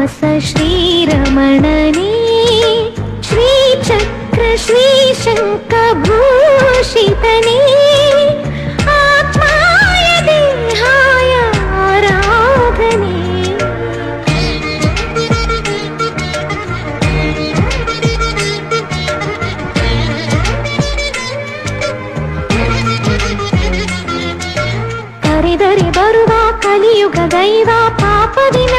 ಶ್ರೀನಿವಾಸ ಶ್ರೀರಮಣನೇ ಶ್ರೀಚಕ್ರ ಶ್ರೀಶಂಕ ಭೂಷಿತನೇ ಆತ್ಮಾಯ ದೇಹಾಯ ಆರಾಧನೆ. ಕರೆದರೆ ಬರುವ ಕಲಿಯುಗ ದೈವ ಪಾಪದಿನ